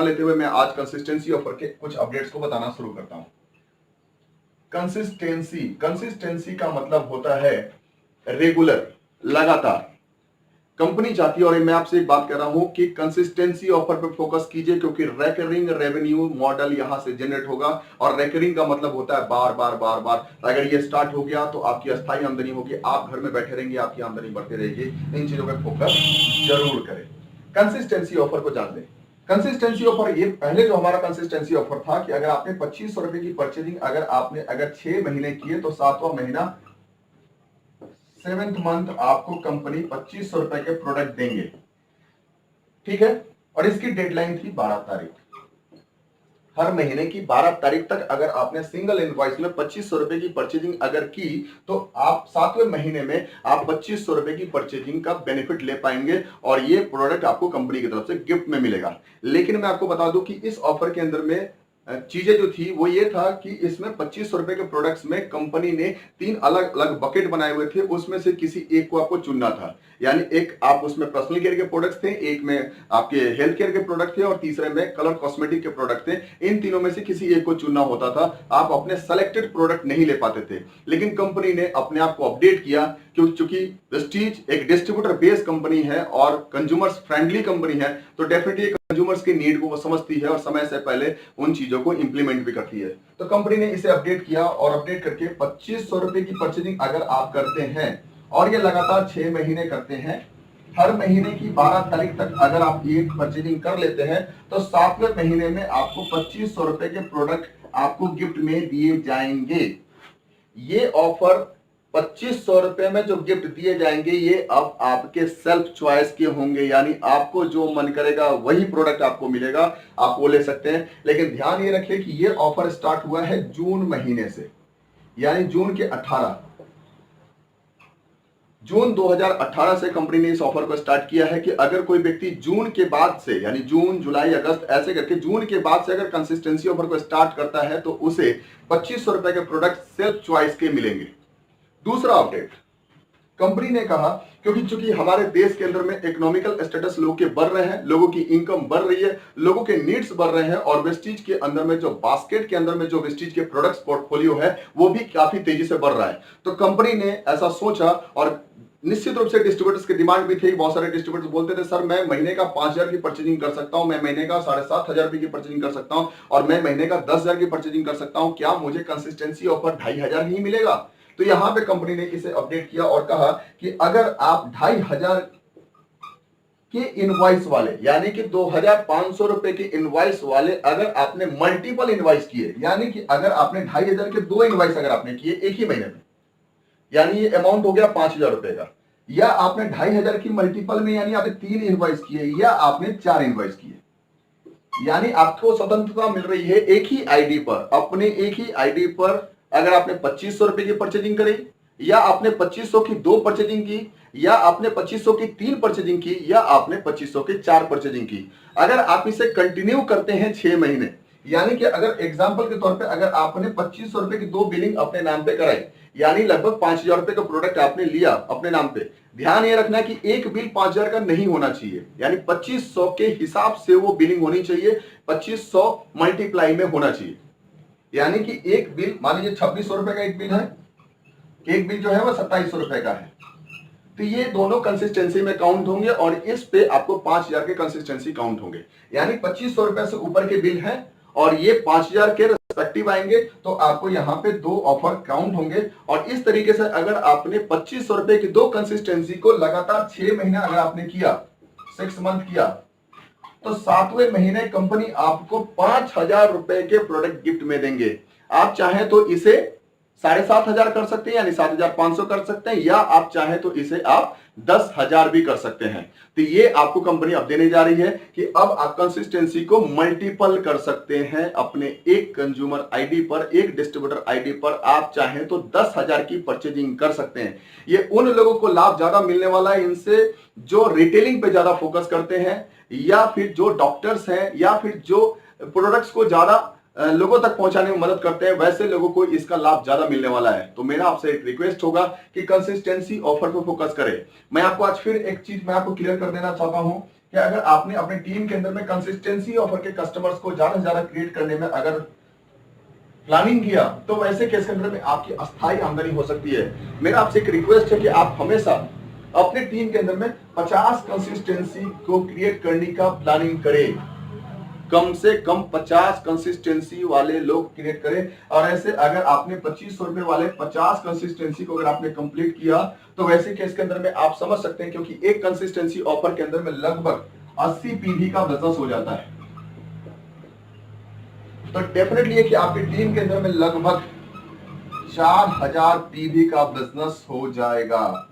लेते हुए मैं आज कंसिस्टेंसी ऑफर के कुछ अपडेट्स को बताना शुरू करता हूं। कंसिस्टेंसी का मतलब होता है रेगुलर, लगातार। कंपनी चाहती है, और मैं आपसे एक बात कर रहा हूं कि कंसिस्टेंसी ऑफर पे फोकस कीजिए, क्योंकि रेकरिंग रेवेन्यू मॉडल यहां से जनरेट होगा। और रेकरिंग का मतलब होता है बार बार बार बार। अगर ये स्टार्ट हो गया तो आपकी अस्थायी आमदनी होगी, आप घर में बैठे रहेंगे, आपकी आमदनी बढ़ती रहेगी। इन चीजों पे फोकस जरूर करें। कंसिस्टेंसी ऑफर को जान लें। कंसिस्टेंसी ऑफर, ये पहले जो हमारा कंसिस्टेंसी ऑफर था कि अगर आपने 2500 रुपए की परचेजिंग अगर 6 महीने किए तो 7वां महीना 7th मंथ आपको कंपनी 2500 रुपए के प्रोडक्ट देंगे। ठीक है, और इसकी डेडलाइन थी 12 तारीख। हर महीने की 12 तारीख तक अगर आपने सिंगल इनवॉइस में 2500 रुपए की परचेजिंग अगर की तो आप 7वें महीने में आप 2500 रुपए की परचेजिंग का बेनिफिट ले पाएंगे, और ये प्रोडक्ट आपको कंपनी की तरफ से गिफ्ट में मिलेगा। लेकिन मैं आपको बता दूं कि इस ऑफर के अंदर में चीजें जो थी वो ये था कि इसमें 2500 रुपए के प्रोडक्ट्स में कंपनी ने 3 अलग अलग बकेट बनाए हुए थे। उसमें से किसी एक को आपको चुनना था। यानी एक आप उसमें पर्सनल केयर के प्रोडक्ट्स थे, एक में आपके हेल्थ केयर के प्रोडक्ट थे, और तीसरे में कलर कॉस्मेटिक के प्रोडक्ट थे। इन तीनों में से किसी एक को चुनना होता था। आप अपने सेलेक्टेड प्रोडक्ट नहीं ले पाते थे। लेकिन कंपनी ने अपने आप को अपडेट किया, क्योंकि वेस्टीज एक डिस्ट्रीब्यूटर बेस्ड कंपनी है और कंज्यूमर्स फ्रेंडली कंपनी है, तो डेफिनेटली कंज्यूमर्स की नीड को वो समझती है और समय से पहले उन चीजों को इंप्लीमेंट भी करती है। तो कंपनी ने इसे अपडेट किया, और अपडेट करके 2500 रुपए की परचेजिंग अगर आप करते हैं और ये लगातार 6 महीने करते हैं, हर महीने की 12 तारीख तक अगर आप एक परचेजिंग कर लेते हैं तो 7वें महीने में आपको 2500 रुपए के प्रोडक्ट आपको गिफ्ट में दिए जाएंगे। ये ऑफर 2500 रुपए में जो गिफ्ट दिए जाएंगे ये अब आपके सेल्फ चॉइस के होंगे। यानी आपको जो मन करेगा वही प्रोडक्ट आपको मिलेगा, आप वो ले सकते हैं। लेकिन ध्यान ये रखिए कि ये ऑफर स्टार्ट हुआ है जून महीने से, यानी जून के 18 जून 2018 से कंपनी ने इस ऑफर को स्टार्ट किया है कि अगर कोई व्यक्ति जून के बाद से, यानी जून जुलाई अगस्त ऐसे करके जून के बाद से अगर कंसिस्टेंसी ऑफर को स्टार्ट करता है तो उसे 2500 रुपए के प्रोडक्ट सेल्फ चॉइस के मिलेंगे। दूसरा अपडेट, कंपनी ने कहा क्योंकि चूंकि हमारे देश के अंदर में इकोनॉमिकल स्टेटस लोगों के बढ़ रहे हैं, लोगों की इनकम बढ़ रही है, लोगों के नीड्स बढ़ रहे हैं, और वेस्टीज के अंदर में जो बास्केट के अंदर में जो वेस्टीज के प्रोडक्ट्स पोर्टफोलियो है वो भी काफी तेजी से बढ़ रहा है। तो कंपनी ने ऐसा सोचा, और निश्चित रूप से डिस्ट्रीब्यूटर्स की डिमांड भी थी। बहुत सारे डिस्ट्रीब्यूटर्स बोलते थे सर मैं महीने का 5000 की परचेजिंग कर सकता हूं, मैं महीने का 7500 रुपए की परचेजिंग कर सकता हूं, और मैं महीने का 10,000 की परचेजिंग कर सकता हूं, क्या मुझे कंसिस्टेंसी ऑफर 2500 ही मिलेगा? तो यहां पे कंपनी ने इसे अपडेट किया और कहा कि अगर आप 2500 के इनवॉइस वाले, यानी कि 2500 रुपए के इनवॉइस वाले, अगर आपने मल्टीपल इनवॉइस किए, यानी कि अगर आपने 2500 के 2 इनवॉइस अगर आपने किए एक ही महीने में, यानी ये अमाउंट हो गया 5000 रुपए का, या आपने 2500 की मल्टीपल में यानी आपने 3 इनवॉइस किए या आपने 4 इनवॉइस किए, यानी आपको स्वतंत्रता मिल रही है एक ही आईडी पर, अपने एक ही आईडी पर अगर आपने 2500 रुपए की परचेजिंग करी, या आपने 2500 की 2 परचेजिंग की, या आपने 2500 की 3 परचेजिंग की, या आपने 2500 की 4 परचेजिंग की, अगर आप इसे कंटिन्यू करते हैं 6 महीने, यानी कि अगर एग्जांपल के तौर पे अगर आपने 2500 रुपए की 2 बिलिंग अपने नाम पे कराई, यानी लगभग 5000 रुपए का प्रोडक्ट आपने लिया अपने नाम पे, ध्यान ये रखना कि एक बिल 5000 का नहीं होना चाहिए, यानी 2500 के हिसाब से वो बिलिंग होनी चाहिए, 2500 मल्टीप्लाई में होना चाहिए। यानी कि एक बिल, मान लीजिए 2600 रुपए का एक बिल है, एक बिल जो है वो 2700 रुपए का है, तो ये दोनों कंसिस्टेंसी में काउंट होंगे, और इस पे आपको 5000 के कंसिस्टेंसी काउंट होंगे। यानी 2500 रुपए से ऊपर के बिल हैं और ये 5000 के रेस्पेक्टिव आएंगे, तो आपको यहाँ पे 2 ऑफर काउंट होंगे। और इस तरीके से अगर आपने 2500 रुपए की 2 कंसिस्टेंसी को लगातार 6 महीने अगर आपने किया, 6 मंथ किया, तो 7वें महीने कंपनी आपको 5000 रुपए के प्रोडक्ट गिफ्ट में देंगे। आप चाहें तो इसे 7500 कर सकते हैं, यानी 7500 कर सकते हैं, या आप चाहें तो इसे आप 10,000 भी कर सकते हैं। तो ये आपको कंपनी अब देने जा रही है कि अब आप कंसिस्टेंसी को मल्टीपल कर सकते हैं अपने एक कंज्यूमर आईडी पर, एक डिस्ट्रीब्यूटर आईडी पर। आप चाहें तो 10,000 की परचेजिंग कर सकते हैं। ये उन लोगों को लाभ ज्यादा मिलने वाला है इनसे जो रिटेलिंग पे ज्यादा फोकस करते हैं, या फिर जो डॉक्टर्स हैं, या फिर जो प्रोडक्ट्स को ज्यादा लोगों तक पहुंचाने में मदद करते हैं, वैसे लोगों को इसका लाभ ज्यादा मिलने वाला है। तो मेरा आपसे एक रिक्वेस्ट होगा कि कंसिस्टेंसी ऑफर पर फोकस करें। मैं आपको आज फिर एक चीज मैं आपको क्लियर कर देना चाहता हूं कि अगर आपने अपनी टीम के अंदर में कंसिस्टेंसी ऑफर के कस्टमर्स को ज्यादा से ज्यादा क्रिएट करने में अगर प्लानिंग किया, तो वैसे केस के अंदर में आपकी अस्थायी आमदनी हो सकती है। मेरा आपसे एक रिक्वेस्ट है कि आप हमेशा अपने टीम के अंदर में 50 कंसिस्टेंसी को क्रिएट करने का प्लानिंग करें। कम से कम 50 कंसिस्टेंसी वाले लोग क्रिएट करें। और ऐसे अगर आपने 2500 रुपए वाले 50 कंसिस्टेंसी को अगर आपने कंप्लीट किया, तो वैसे केस के अंदर में आप समझ सकते हैं, क्योंकि एक कंसिस्टेंसी ऑफर के अंदर में लगभग 80 पीवी का बिजनेस हो जाता है। तो डेफिनेटली है कि आपकी टीम के अंदर में लगभग 4000 पीवी का बिजनेस हो जाएगा,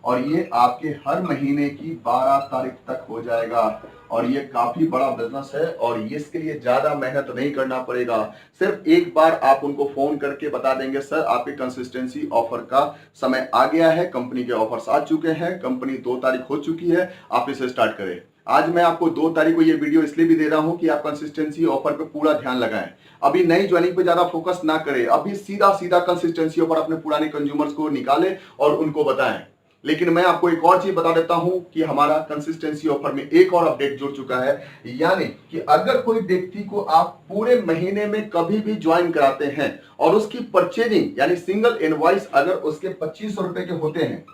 और ये आपके हर महीने की 12 तारीख तक हो जाएगा। और ये काफी बड़ा बिजनेस है, और ये इसके लिए ज्यादा मेहनत नहीं करना पड़ेगा। सिर्फ एक बार आप उनको फोन करके बता देंगे, सर आपके कंसिस्टेंसी ऑफर का समय आ गया है, कंपनी के ऑफर्स आ चुके हैं, कंपनी 2 तारीख हो चुकी है, आप इसे स्टार्ट करें। आज मैं आपको 2 तारीख को ये वीडियो इसलिए भी दे रहा हूं कि आप कंसिस्टेंसी ऑफर पे पूरा ध्यान लगाएं। अभी नई ज्वाइनिंग पे ज्यादा फोकस ना करें, अभी सीधा सीधा कंसिस्टेंसी ऑफर अपने पुराने कंज्यूमर्स को निकालें और उनको बताएं। लेकिन मैं आपको एक और चीज बता देता हूं कि हमारा कंसिस्टेंसी ऑफर में एक और अपडेट जुड़ चुका है, यानी कि अगर कोई व्यक्ति को आप पूरे महीने में कभी भी ज्वाइन कराते हैं और उसकी परचेजिंग यानी सिंगल इनवॉइस अगर उसके 2500 रुपए के होते हैं,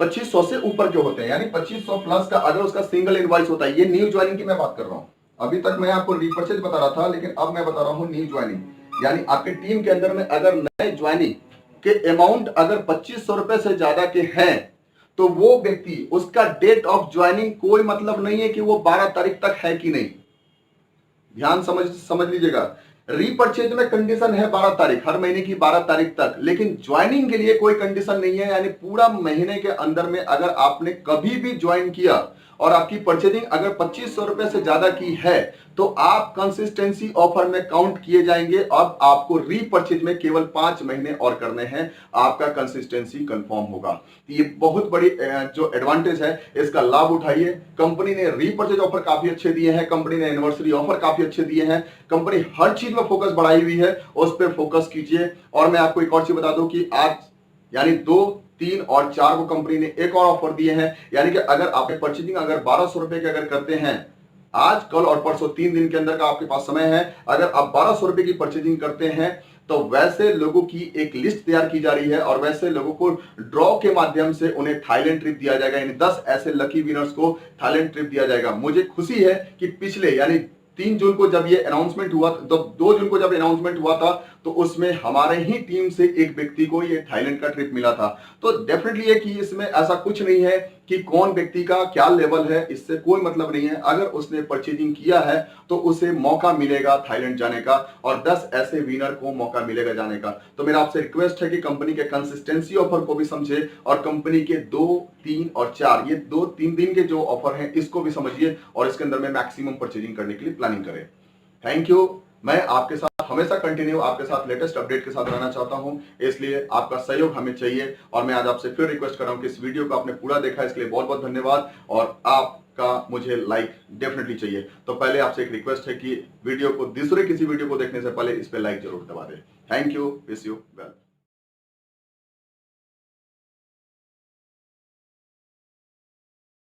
2500 से ऊपर जो होते हैं, यानी 2500 प्लस का अगर उसका सिंगल इनवॉइस होता है, ये न्यू ज्वाइनिंग की मैं बात कर रहा हूं। अभी तक मैं आपको रीपर्चेज बता रहा था, लेकिन अब मैं बता रहा हूं न्यू ज्वाइनिंग। यानी आपके टीम के अंदर में अगर नए ज्वाइनिंग के अमाउंट अगर 2500 रुपए से ज्यादा के हैं, तो वो व्यक्ति, उसका डेट ऑफ ज्वाइनिंग कोई मतलब नहीं है कि वो 12 तारीख तक है कि नहीं। ध्यान समझ लीजिएगा। रीपर्चेज में कंडीशन है 12 तारीख, हर महीने की 12 तारीख तक, लेकिन ज्वाइनिंग के लिए कोई कंडीशन नहीं है। यानी पूरा महीने के अंदर में अगर आपने कभी भी ज्वाइन किया और आपकी परचेजिंग अगर 2500 रुपए से ज्यादा की है, तो आप कंसिस्टेंसी ऑफर में काउंट किए जाएंगे। अब आपको रीपर्चेज में केवल 5 महीने और करने हैं, आपका कंसिस्टेंसी कंफर्म होगा। ये बहुत बड़ी जो एडवांटेज है, इसका लाभ उठाइए। कंपनी ने रीपर्चेज ऑफर काफी अच्छे दिए हैं, कंपनी ने एनिवर्सरी ऑफर काफी अच्छे दिए हैं, कंपनी हर चीज में फोकस बढ़ाई हुई है, उस पर फोकस कीजिए। और मैं आपको एक और चीज बता दूं कि आज यानी 2, 3 और 4 को कंपनी ने एक और ऑफर दिए हैं। यानी कि अगर आप परचेजिंग अगर 1200 रुपए के अगर करते हैं, आज, कल और परसों 3 दिन के अंदर का आपके पास समय है, अगर आप 1200 रुपए की परचेजिंग करते हैं, तो वैसे लोगों की एक लिस्ट तैयार की जा रही है, और वैसे लोगों को ड्रॉ के माध्यम से उन्हें थाईलैंड ट्रिप दिया जाएगा। यानी 10 ऐसे लकी विनर्स को थाईलैंड ट्रिप दिया जाएगा। मुझे खुशी है कि पिछले यानी 3 जून को जब ये अनाउंसमेंट हुआ, तो 2 जून को जब अनाउंसमेंट हुआ था, तो उसमें हमारे ही टीम से एक व्यक्ति को ये थाईलैंड का ट्रिप मिला था। तो डेफिनेटली है कि इसमें ऐसा कुछ नहीं है कि कौन व्यक्ति का क्या लेवल है, इससे कोई मतलब नहीं है। अगर उसने परचेजिंग किया है तो उसे मौका मिलेगा थाईलैंड जाने का, और 10 ऐसे विनर को मौका मिलेगा जाने का। तो मेरा आपसे रिक्वेस्ट है कि कंपनी के कंसिस्टेंसी ऑफर को भी समझे, और कंपनी के 2, 3 और 4 ये 2-3 दिन के जो ऑफर हैं इसको भी समझिए, और इसके अंदर में मैक्सिमम परचेजिंग करने के लिए प्लानिंग करें। Thank you. मैं आपके साथ हमेशा कंटिन्यू आपके साथ लेटेस्ट अपडेट के साथ रहना चाहता हूं, इसलिए आपका सहयोग हमें चाहिए। और मैं आज आपसे फिर रिक्वेस्ट कर रहा हूं कि इस वीडियो को आपने पूरा देखा, इसके लिए बहुत बहुत धन्यवाद। और आपका मुझे लाइक डेफिनेटली चाहिए। तो पहले आपसे एक रिक्वेस्ट है कि वीडियो को दूसरे किसी वीडियो को देखने से पहले इस पे लाइक जरूर दबा दें। Thank you, wish you well.